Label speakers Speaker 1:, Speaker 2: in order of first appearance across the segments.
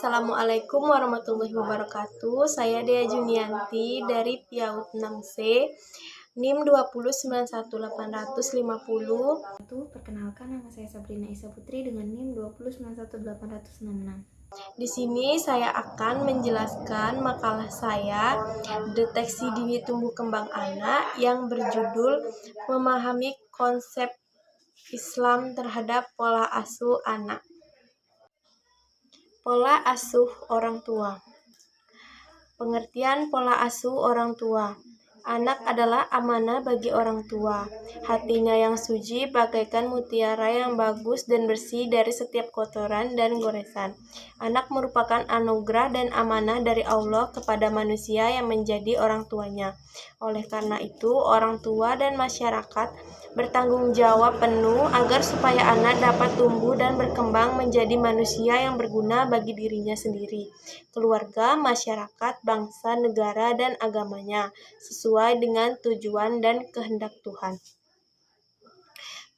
Speaker 1: Assalamualaikum warahmatullahi wabarakatuh. Saya Dea Junianti dari PIAUD 6C, NIM 2091850.
Speaker 2: Perkenalkan, nama saya Sabrina Isa Putri dengan NIM 2091866.
Speaker 1: Di sini saya akan menjelaskan makalah saya, Deteksi Dini Tumbuh Kembang Anak, yang berjudul Memahami Konsep Islam Terhadap Pola Asuh Anak. Pola asuh orang tua. Pengertian pola asuh orang tua. Anak adalah amanah bagi orang tua. Hatinya yang suci bagaikan mutiara yang bagus dan bersih dari setiap kotoran dan goresan. Anak merupakan anugerah dan amanah dari Allah kepada manusia yang menjadi orang tuanya. Oleh karena itu, orang tua dan masyarakat bertanggung jawab penuh agar supaya anak dapat tumbuh dan berkembang menjadi manusia yang berguna bagi dirinya sendiri, keluarga, masyarakat, bangsa, negara, dan agamanya, sesuai dengan tujuan dan kehendak Tuhan.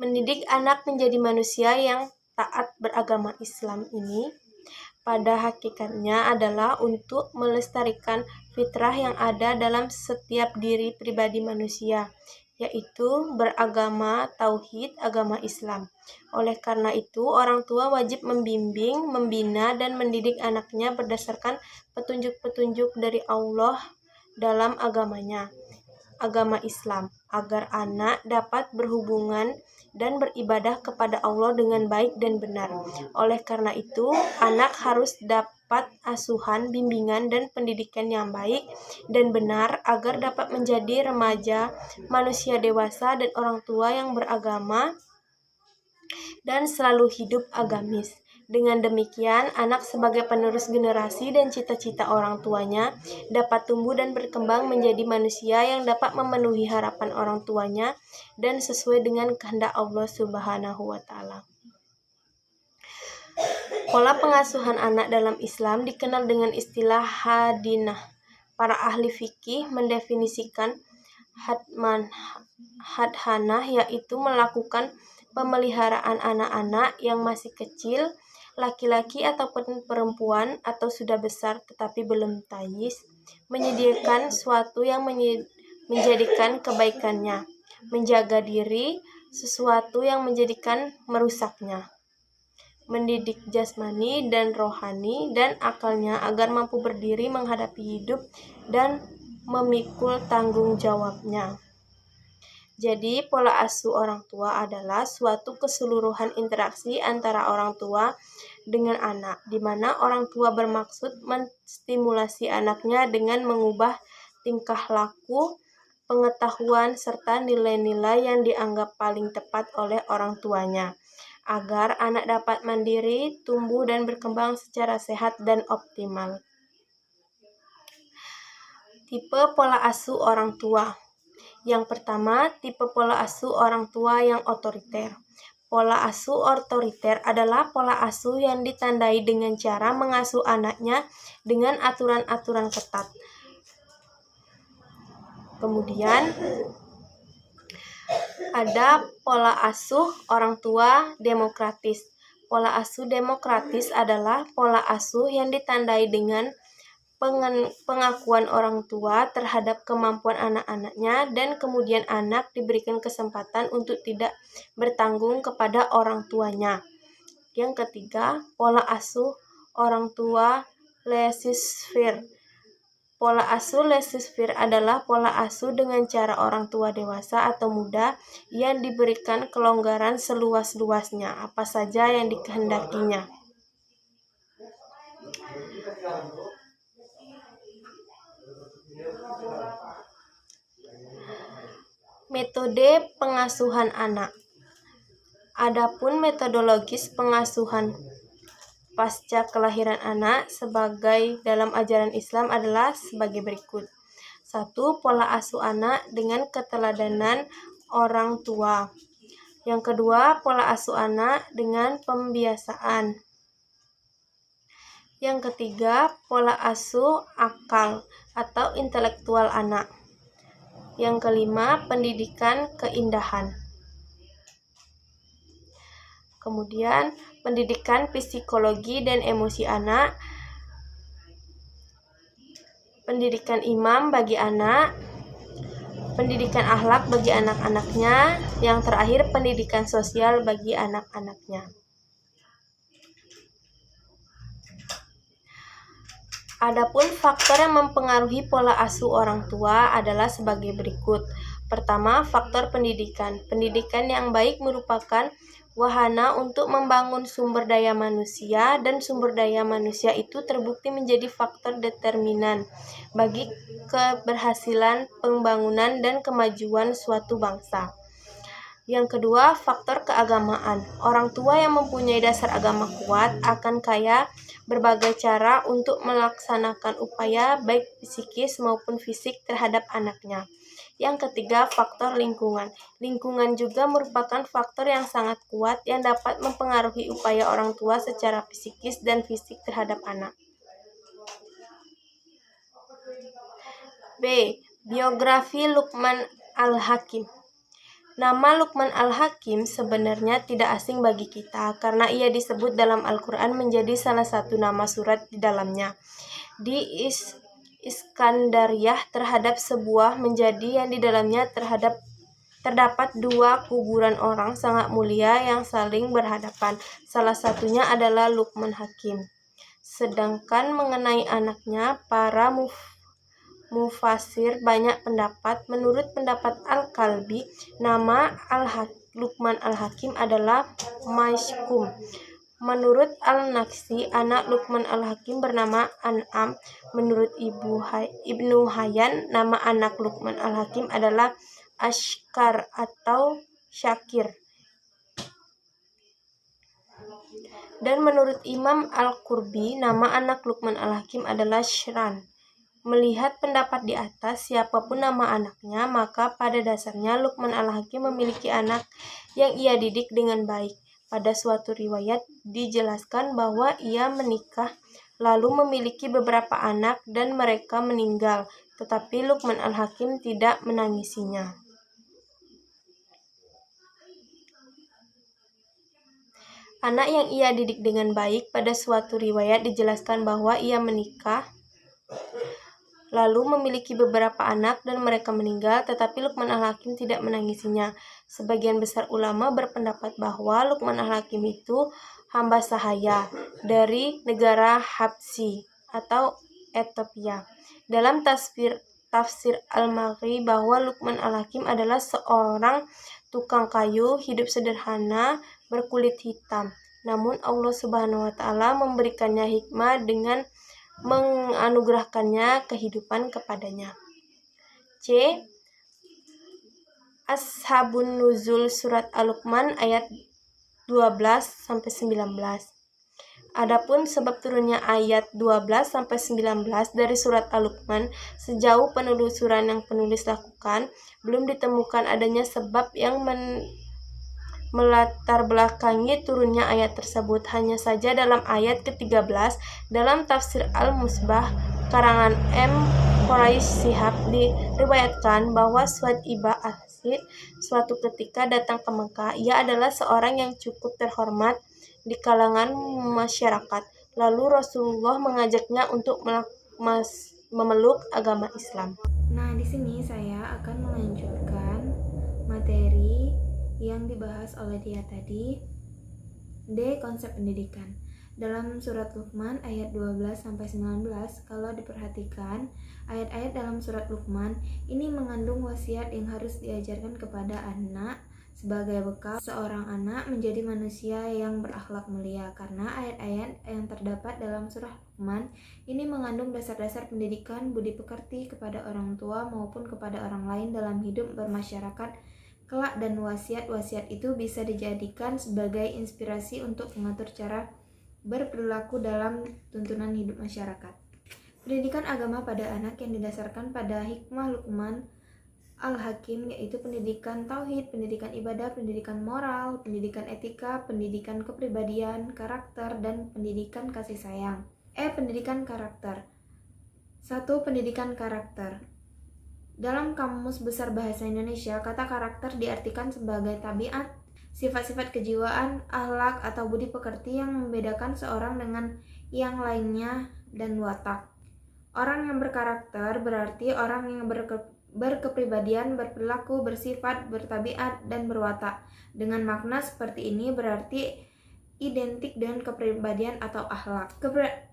Speaker 1: Mendidik anak menjadi manusia yang taat beragama Islam ini pada hakikatnya adalah untuk melestarikan fitrah yang ada dalam setiap diri pribadi manusia, yaitu beragama tauhid agama Islam. Oleh karena itu, orang tua wajib membimbing, membina, dan mendidik anaknya berdasarkan petunjuk-petunjuk dari Allah dalam agamanya, agama Islam, agar anak dapat berhubungan dan beribadah kepada Allah dengan baik dan benar. Oleh karena itu, anak harus dapat asuhan, bimbingan, dan pendidikan yang baik dan benar agar dapat menjadi remaja, manusia dewasa, dan orang tua yang beragama dan selalu hidup agamis. Dengan demikian, anak sebagai penerus generasi dan cita-cita orang tuanya dapat tumbuh dan berkembang menjadi manusia yang dapat memenuhi harapan orang tuanya dan sesuai dengan kehendak Allah Subhanahu wa Ta'ala. Pola pengasuhan anak dalam Islam dikenal dengan istilah hadinah. Para ahli fikih mendefinisikan hadhanah yaitu melakukan pemeliharaan anak-anak yang masih kecil, laki-laki ataupun perempuan atau sudah besar tetapi belum tayis, menyediakan sesuatu yang menjadikan kebaikannya, menjaga diri sesuatu yang menjadikan merusaknya, mendidik jasmani dan rohani dan akalnya agar mampu berdiri menghadapi hidup dan memikul tanggung jawabnya. Jadi, pola asuh orang tua adalah suatu keseluruhan interaksi antara orang tua dengan anak, di mana orang tua bermaksud menstimulasi anaknya dengan mengubah tingkah laku, pengetahuan, serta nilai-nilai yang dianggap paling tepat oleh orang tuanya, agar anak dapat mandiri, tumbuh, dan berkembang secara sehat dan optimal. Tipe pola asuh orang tua. Yang pertama, tipe pola asuh orang tua yang otoriter. Pola asuh otoriter adalah pola asuh yang ditandai dengan cara mengasuh anaknya dengan aturan-aturan ketat. Kemudian, ada pola asuh orang tua demokratis. Pola asuh demokratis adalah pola asuh yang ditandai dengan pengakuan orang tua terhadap kemampuan anak-anaknya dan kemudian anak diberikan kesempatan untuk tidak bertanggung kepada orang tuanya. Yang ketiga, pola asuh orang tua laissez-faire. Pola asuh laissez-faire adalah pola asuh dengan cara orang tua dewasa atau muda yang diberikan kelonggaran seluas-luasnya, apa saja yang dikehendakinya. Metode pengasuhan anak. Adapun metodologis pengasuhan pasca kelahiran anak sebagai dalam ajaran Islam adalah sebagai berikut. 1. Pola asuh anak dengan keteladanan orang tua. Yang kedua, pola asuh anak dengan pembiasaan. Yang ketiga, pola asuh akal atau intelektual anak. Yang kelima, pendidikan keindahan. Kemudian, pendidikan psikologi dan emosi anak. pendidikan imam bagi anak, pendidikan akhlak bagi anak-anaknya, yang terakhir pendidikan sosial bagi anak-anaknya. Adapun faktor yang mempengaruhi pola asuh orang tua adalah sebagai berikut. Pertama, faktor pendidikan. Pendidikan yang baik merupakan wahana untuk membangun sumber daya manusia, dan sumber daya manusia itu terbukti menjadi faktor determinan bagi keberhasilan pembangunan dan kemajuan suatu bangsa. Yang kedua, faktor keagamaan. Orang tua yang mempunyai dasar agama kuat akan kaya berbagai cara untuk melaksanakan upaya baik psikis maupun fisik terhadap anaknya. Yang ketiga, faktor lingkungan. Lingkungan juga merupakan faktor yang sangat kuat yang dapat mempengaruhi upaya orang tua secara psikis dan fisik terhadap anak. B. Biografi Luqman Al-Hakim. Nama Luqman Al-Hakim sebenarnya tidak asing bagi kita karena ia disebut dalam Al-Quran menjadi salah satu nama surat di dalamnya. Di Iskandariyah terhadap sebuah menjadi yang di dalamnya terdapat dua kuburan orang sangat mulia yang saling berhadapan. Salah satunya adalah Luqman Hakim. Sedangkan mengenai anaknya, para mufasir banyak pendapat. Menurut pendapat Al-Kalbi, nama Luqman Al-Hakim adalah Mashkum. Menurut Al-Naksi, anak Luqman Al-Hakim bernama An'am. Menurut Ibnu Hayyan, nama anak Luqman Al-Hakim adalah Ashkar atau Syakir. Dan menurut Imam Al-Qurbi, nama anak Luqman Al-Hakim adalah Shran. Melihat pendapat di atas, siapapun nama anaknya, maka pada dasarnya Luqman Al-Hakim memiliki anak yang ia didik dengan baik. Pada suatu riwayat dijelaskan bahwa ia menikah lalu memiliki beberapa anak dan mereka meninggal, tetapi Luqman Al-Hakim tidak menangisinya. Anak yang ia didik dengan baik, pada suatu riwayat dijelaskan bahwa ia menikah lalu memiliki beberapa anak dan mereka meninggal, tetapi Luqman Al-Hakim tidak menangisinya. Sebagian besar ulama berpendapat bahwa Luqman Al-Hakim itu hamba sahaya dari negara Habsyi atau Ethiopia. Dalam tafsir Al-Maghri bahwa Luqman Al-Hakim adalah seorang tukang kayu, hidup sederhana, berkulit hitam. Namun Allah Subhanahu wa Ta'ala memberikannya hikmah dengan menganugerahkannya kehidupan kepadanya. C. Ashabun Nuzul Surat Al-Luqman ayat 12-19. Adapun sebab turunnya ayat 12-19 dari surat Al-Luqman, sejauh penelusuran yang penulis lakukan, belum ditemukan adanya sebab yang melatar belakangi turunnya ayat tersebut. Hanya saja dalam ayat ke-13 dalam tafsir Al-Musbah karangan M. Quraish Shihab diriwayatkan bahwa Suad Iba Al-Hasid suatu ketika datang ke Mekah. Ia adalah seorang yang cukup terhormat di kalangan masyarakat. Lalu Rasulullah mengajaknya untuk memeluk agama Islam.
Speaker 2: Nah, di sini saya akan melanjutkan materi yang dibahas oleh dia tadi. D. Konsep pendidikan. Dalam surat Luqman ayat 12-19, kalau diperhatikan, ayat-ayat dalam surat Luqman ini mengandung wasiat yang harus diajarkan kepada anak sebagai bekal seorang anak menjadi manusia yang berakhlak mulia. Karena ayat-ayat yang terdapat dalam surah Luqman ini mengandung dasar-dasar pendidikan budi pekerti kepada orang tua maupun kepada orang lain dalam hidup bermasyarakat kelak, dan wasiat-wasiat itu bisa dijadikan sebagai inspirasi untuk mengatur cara berperilaku dalam tuntunan hidup masyarakat. Pendidikan agama pada anak yang didasarkan pada hikmah Luqman Al-Hakim yaitu pendidikan tauhid, pendidikan ibadah, pendidikan moral, pendidikan etika, pendidikan kepribadian, karakter, dan pendidikan kasih sayang. Pendidikan karakter. 1. Pendidikan karakter. Dalam Kamus Besar Bahasa Indonesia, kata karakter diartikan sebagai tabiat, sifat-sifat kejiwaan, akhlak, atau budi pekerti yang membedakan seorang dengan yang lainnya dan watak. Orang yang berkarakter berarti orang yang berkepribadian, berperilaku, bersifat, bertabiat, dan berwatak. Dengan makna seperti ini berarti identik dengan kepribadian atau akhlak.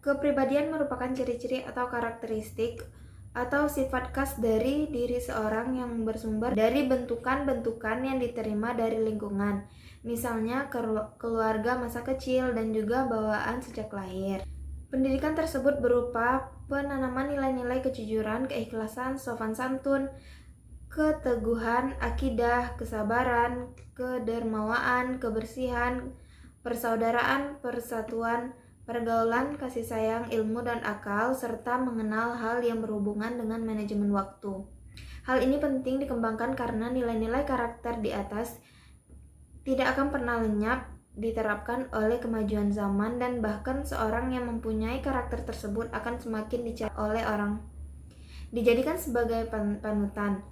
Speaker 2: Kepribadian merupakan ciri-ciri atau karakteristik atau sifat khas dari diri seorang yang bersumber dari bentukan-bentukan yang diterima dari lingkungan, misalnya keluarga masa kecil dan juga bawaan sejak lahir. Pendidikan tersebut berupa penanaman nilai-nilai kejujuran, keikhlasan, sopan santun, keteguhan, akidah, kesabaran, kedermawaan, kebersihan, persaudaraan, persatuan, pergaulan, kasih sayang, ilmu dan akal, serta mengenal hal yang berhubungan dengan manajemen waktu. Hal ini penting dikembangkan karena nilai-nilai karakter di atas tidak akan pernah lenyap diterapkan oleh kemajuan zaman, dan bahkan seorang yang mempunyai karakter tersebut akan semakin dicari oleh orang, dijadikan sebagai panutan.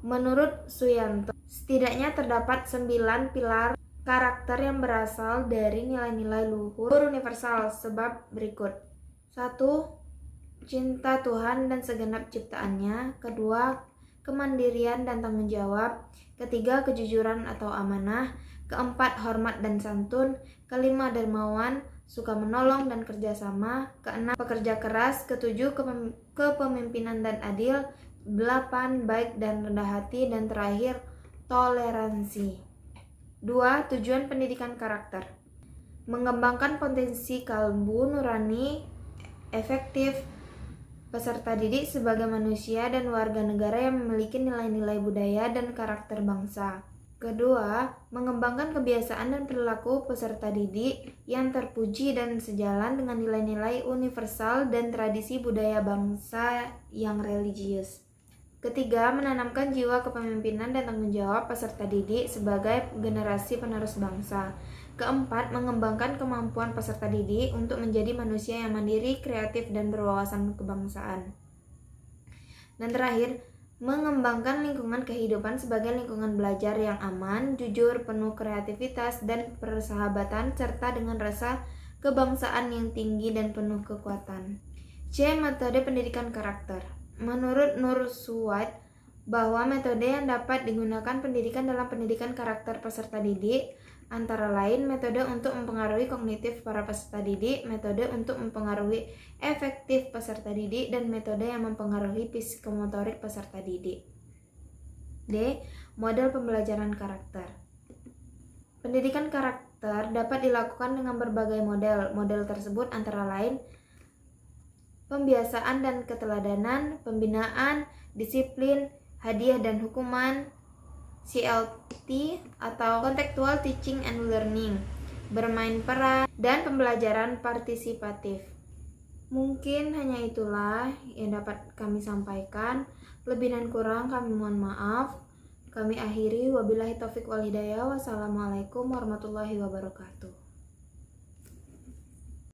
Speaker 2: Menurut Suyanto, setidaknya terdapat 9 pilar karakter yang berasal dari nilai-nilai luhur universal sebab berikut. 1. Cinta Tuhan dan segenap ciptaannya. 2. Kemandirian dan tanggung jawab. 3. Kejujuran atau amanah. 4. Hormat dan santun. 5. Dermawan, suka menolong dan kerjasama. 6. Pekerja keras. 7. Kepemimpinan dan adil. 8. Baik dan rendah hati. Dan terakhir, toleransi. 2. Tujuan pendidikan karakter: mengembangkan potensi kalbu nurani efektif peserta didik sebagai manusia dan warga negara yang memiliki nilai-nilai budaya dan karakter bangsa. Kedua, mengembangkan kebiasaan dan perilaku peserta didik yang terpuji dan sejalan dengan nilai-nilai universal dan tradisi budaya bangsa yang religius. Ketiga, menanamkan jiwa kepemimpinan dan tanggung jawab peserta didik sebagai generasi penerus bangsa. Keempat, mengembangkan kemampuan peserta didik untuk menjadi manusia yang mandiri, kreatif, dan berwawasan kebangsaan. Dan terakhir, mengembangkan lingkungan kehidupan sebagai lingkungan belajar yang aman, jujur, penuh kreativitas dan persahabatan, serta dengan rasa kebangsaan yang tinggi dan penuh kekuatan. C. Metode pendidikan karakter. Menurut Nur Suwad, bahwa metode yang dapat digunakan pendidikan dalam pendidikan karakter peserta didik antara lain metode untuk mempengaruhi kognitif para peserta didik, metode untuk mempengaruhi efektif peserta didik, dan metode yang mempengaruhi psikomotorik peserta didik. D. Model pembelajaran karakter. Pendidikan karakter dapat dilakukan dengan berbagai model. Model tersebut antara lain pembiasaan dan keteladanan, pembinaan, disiplin, hadiah dan hukuman, CLT atau Contextual Teaching and Learning, bermain peran, dan pembelajaran partisipatif. Mungkin hanya itulah yang dapat kami sampaikan. Lebih dan kurang kami mohon maaf. Kami akhiri, wabillahi taufik wal hidayah. Wassalamualaikum warahmatullahi wabarakatuh.